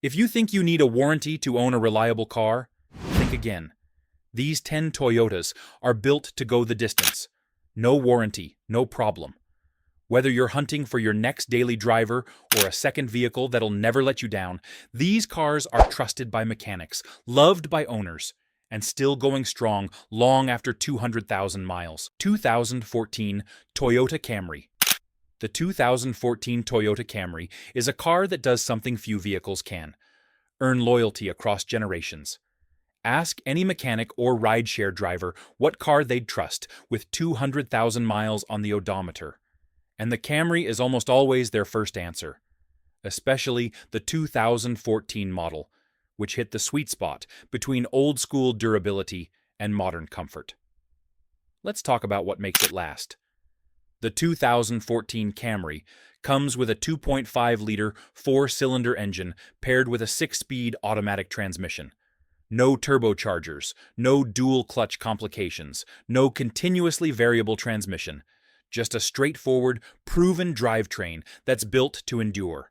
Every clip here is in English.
If you think you need a warranty to own a reliable car, think again. These 10 Toyotas are built to go the distance. No warranty, no problem. Whether you're hunting for your next daily driver or a second vehicle that'll never let you down, these cars are trusted by mechanics, loved by owners, and still going strong long after 200,000 miles. 2014 Toyota Camry. The 2014 Toyota Camry is a car that does something few vehicles can: earn loyalty across generations. Ask any mechanic or rideshare driver what car they'd trust with 200,000 miles on the odometer, and the Camry is almost always their first answer, especially the 2014 model, which hit the sweet spot between old-school durability and modern comfort. Let's talk about what makes it last. The 2014 Camry comes with a 2.5-liter four-cylinder engine paired with a 6-speed automatic transmission. No turbochargers, no dual-clutch complications, no continuously variable transmission. Just a straightforward, proven drivetrain that's built to endure.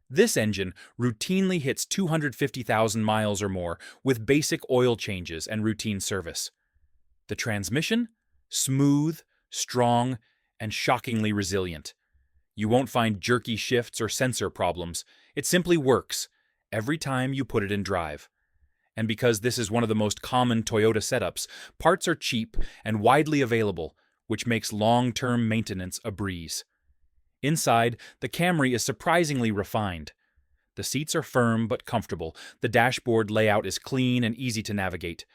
This engine routinely hits 250,000 miles or more with basic oil changes and routine service. The transmission? Smooth, strong, and shockingly resilient. You won't find jerky shifts or sensor problems. It simply works every time you put it in drive. And because this is one of the most common Toyota setups, parts are cheap and widely available, which makes long-term maintenance a breeze. Inside, the Camry is surprisingly refined. The seats are firm but comfortable, the dashboard layout is clean and easy to navigate,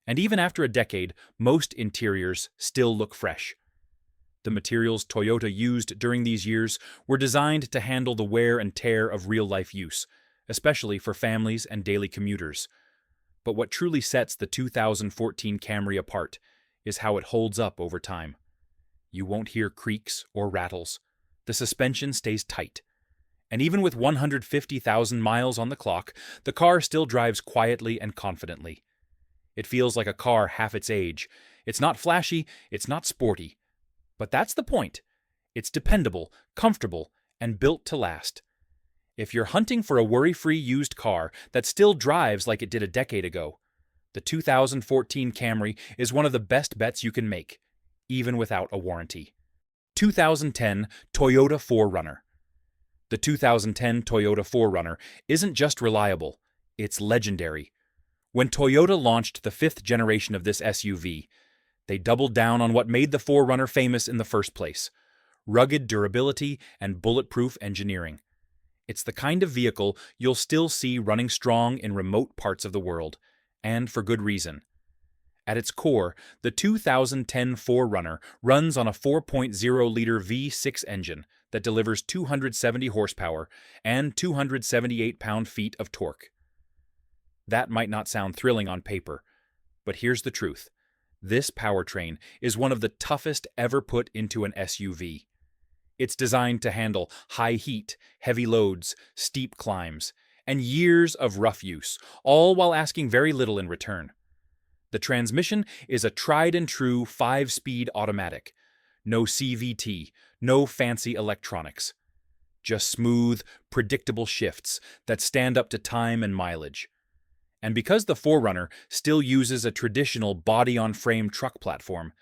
and even after a decade, most interiors still look fresh. The materials Toyota used during these years were designed to handle the wear and tear of real-life use, especially for families and daily commuters. But what truly sets the 2014 Camry apart is how it holds up over time. You won't hear creaks or rattles. The suspension stays tight. And even with 150,000 miles on the clock, the car still drives quietly and confidently. It feels like a car half its age. It's not flashy, it's not sporty. But that's the point. It's dependable, comfortable, and built to last. If you're hunting for a worry-free used car that still drives like it did a decade ago, the 2014 Camry is one of the best bets you can make, even without a warranty. 2010 Toyota 4Runner. The 2010 Toyota 4Runner isn't just reliable, it's legendary. When Toyota launched the fifth generation of this SUV, they doubled down on what made the 4Runner famous in the first place: rugged durability and bulletproof engineering. It's the kind of vehicle you'll still see running strong in remote parts of the world, and for good reason. At its core, the 2010 4Runner runs on a 4.0-liter V6 engine that delivers 270 horsepower and 278 pound-feet of torque. That might not sound thrilling on paper, but here's the truth. This powertrain is one of the toughest ever put into an SUV. It's designed to handle high heat, heavy loads, steep climbs, and years of rough use, all while asking very little in return. The transmission is a tried-and-true 5-speed automatic. No CVT, no fancy electronics. Just smooth, predictable shifts that stand up to time and mileage. And because the 4Runner still uses a traditional body-on-frame truck platform,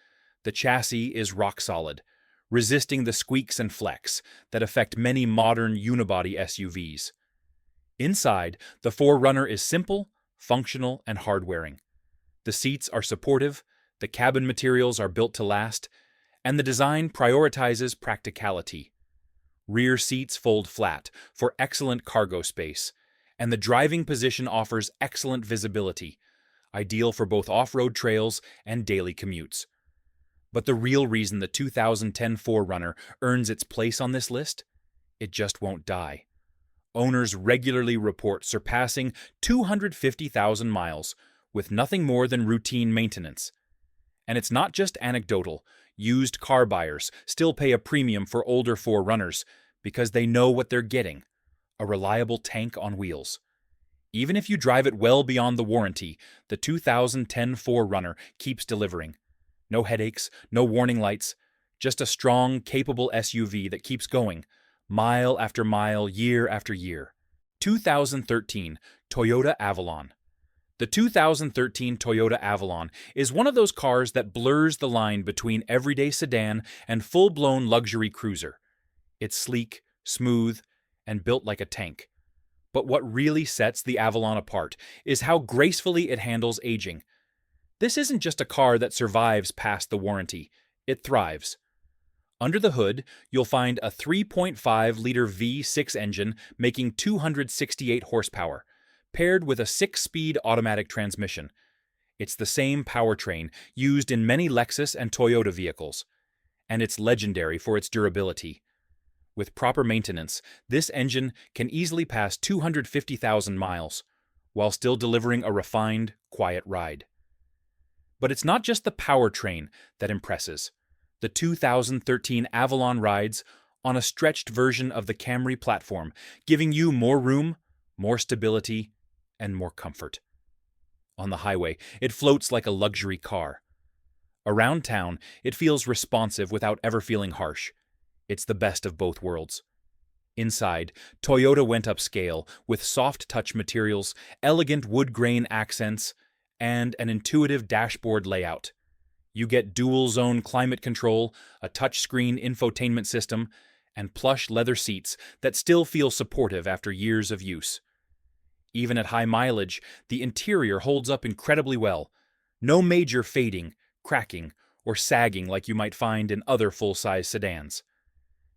the chassis is rock-solid, resisting the squeaks and flex that affect many modern unibody SUVs. Inside, the 4Runner is simple, functional, and hard-wearing. The seats are supportive, the cabin materials are built to last, and the design prioritizes practicality. Rear seats fold flat for excellent cargo space, and the driving position offers excellent visibility, ideal for both off-road trails and daily commutes. But the real reason the 2010 4Runner earns its place on this list? It just won't die. Owners regularly report surpassing 250,000 miles with nothing more than routine maintenance. And it's not just anecdotal. Used car buyers still pay a premium for older 4Runners because they know what they're getting: a reliable tank on wheels. Even if you drive it well beyond the warranty, the 2010 4Runner keeps delivering. No headaches, no warning lights, just a strong, capable SUV that keeps going, mile after mile, year after year. 2013 Toyota Avalon. The 2013 Toyota Avalon is one of those cars that blurs the line between everyday sedan and full-blown luxury cruiser. It's sleek, smooth, and built like a tank. But what really sets the Avalon apart is how gracefully it handles aging. This isn't just a car that survives past the warranty, it thrives. Under the hood, you'll find a 3.5-liter V6 engine making 268 horsepower, paired with a 6-speed automatic transmission. It's the same powertrain used in many Lexus and Toyota vehicles, and it's legendary for its durability. With proper maintenance, this engine can easily pass 250,000 miles, while still delivering a refined, quiet ride. But it's not just the powertrain that impresses. The 2013 Avalon rides on a stretched version of the Camry platform, giving you more room, more stability, and more comfort. On the highway, it floats like a luxury car. Around town, it feels responsive without ever feeling harsh. It's the best of both worlds. Inside, Toyota went upscale with soft touch materials, elegant wood grain accents, and an intuitive dashboard layout. You get dual-zone climate control, a touchscreen infotainment system, and plush leather seats that still feel supportive after years of use. Even at high mileage, the interior holds up incredibly well. No major fading, cracking, or sagging like you might find in other full-size sedans.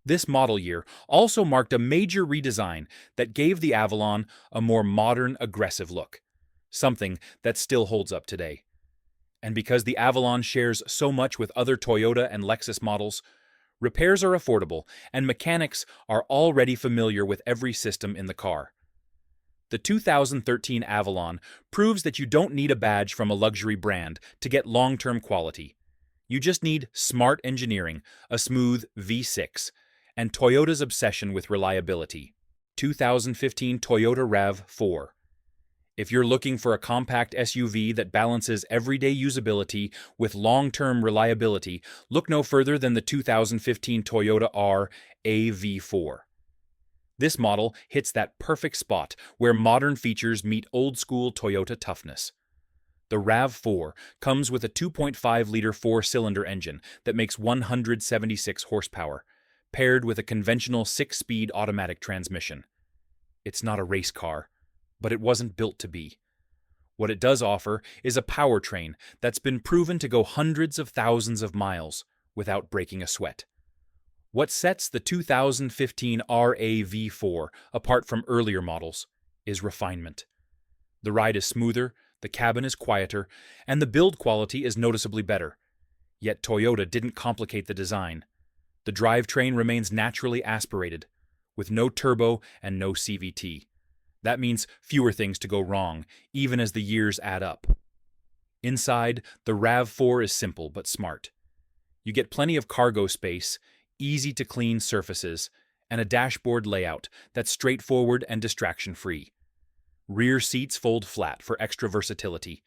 This model year also marked a major redesign that gave the Avalon a more modern, aggressive look, something that still holds up today. And because the Avalon shares so much with other Toyota and Lexus models, repairs are affordable and mechanics are already familiar with every system in the car. The 2013 Avalon proves that you don't need a badge from a luxury brand to get long-term quality. You just need smart engineering, a smooth V6, and Toyota's obsession with reliability. 2015 Toyota RAV4. If you're looking for a compact SUV that balances everyday usability with long-term reliability, look no further than the 2015 Toyota RAV4. This model hits that perfect spot where modern features meet old-school Toyota toughness. The RAV4 comes with a 2.5-liter four-cylinder engine that makes 176 horsepower, paired with a conventional 6-speed automatic transmission. It's not a race car, but it wasn't built to be. What it does offer is a powertrain that's been proven to go hundreds of thousands of miles without breaking a sweat. What sets the 2015 RAV4 apart from earlier models is refinement. The ride is smoother, the cabin is quieter, and the build quality is noticeably better. Yet Toyota didn't complicate the design. The drivetrain remains naturally aspirated, with no turbo and no CVT. That means fewer things to go wrong, even as the years add up. Inside, the RAV4 is simple but smart. You get plenty of cargo space, easy-to-clean surfaces, and a dashboard layout that's straightforward and distraction-free. Rear seats fold flat for extra versatility,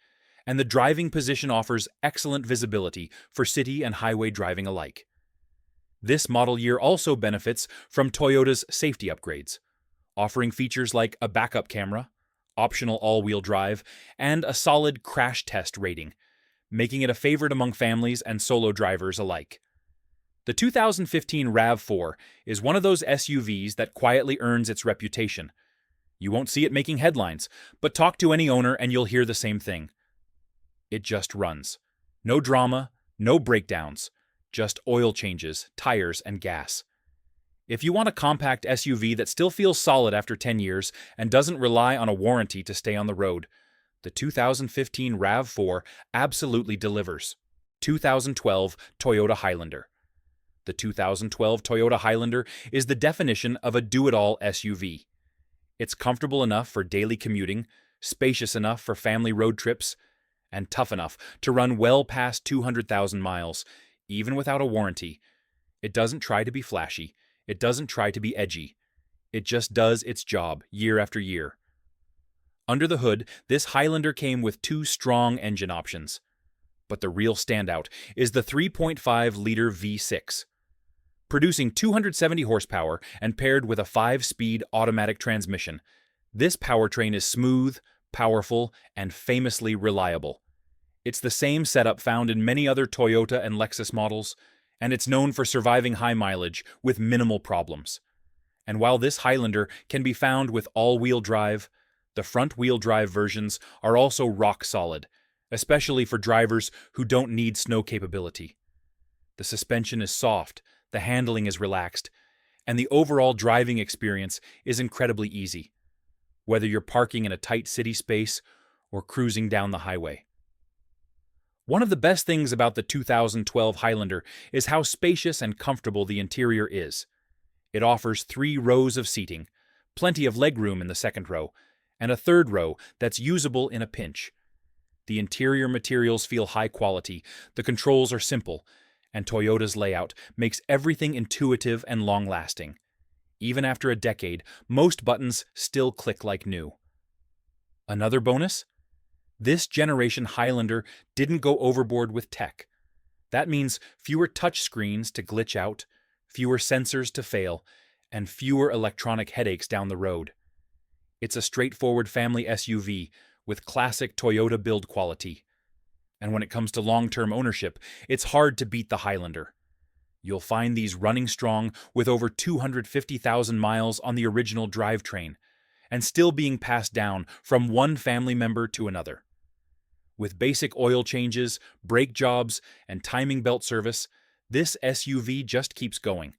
and the driving position offers excellent visibility for city and highway driving alike. This model year also benefits from Toyota's safety upgrades, offering features like a backup camera, optional all-wheel drive, and a solid crash test rating, making it a favorite among families and solo drivers alike. The 2015 RAV4 is one of those SUVs that quietly earns its reputation. You won't see it making headlines, but talk to any owner and you'll hear the same thing. It just runs. No drama, no breakdowns, just oil changes, tires, and gas. If you want a compact SUV that still feels solid after 10 years and doesn't rely on a warranty to stay on the road, the 2015 RAV4 absolutely delivers. 2012 Toyota Highlander. The 2012 Toyota Highlander is the definition of a do-it-all SUV. It's comfortable enough for daily commuting, spacious enough for family road trips, and tough enough to run well past 200,000 miles, even without a warranty. It doesn't try to be flashy. It doesn't try to be edgy. It just does its job year after year. Under the hood, this Highlander came with two strong engine options. But the real standout is the 3.5-liter V6. Producing 270 horsepower and paired with a 5-speed automatic transmission, This powertrain is smooth, powerful, and famously reliable. It's the same setup found in many other Toyota and Lexus models, and it's known for surviving high mileage with minimal problems. And while this Highlander can be found with all-wheel drive, the front-wheel drive versions are also rock solid, especially for drivers who don't need snow capability. The suspension is soft, the handling is relaxed, and the overall driving experience is incredibly easy, whether you're parking in a tight city space or cruising down the highway. One of the best things about the 2012 Highlander is how spacious and comfortable the interior is. It offers 3 rows of seating, plenty of legroom in the second row, and a third row that's usable in a pinch. The interior materials feel high quality, the controls are simple, and Toyota's layout makes everything intuitive and long-lasting. Even after a decade, most buttons still click like new. Another bonus? This generation Highlander didn't go overboard with tech. That means fewer touch screens to glitch out, fewer sensors to fail, and fewer electronic headaches down the road. It's a straightforward family SUV with classic Toyota build quality. And when it comes to long-term ownership, it's hard to beat the Highlander. You'll find these running strong with over 250,000 miles on the original drivetrain, and still being passed down from one family member to another. With basic oil changes, brake jobs, and timing belt service, this SUV just keeps going.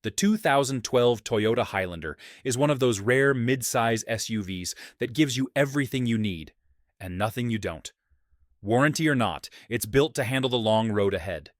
The 2012 Toyota Highlander is one of those rare mid-size SUVs that gives you everything you need, and nothing you don't. Warranty or not, it's built to handle the long road ahead.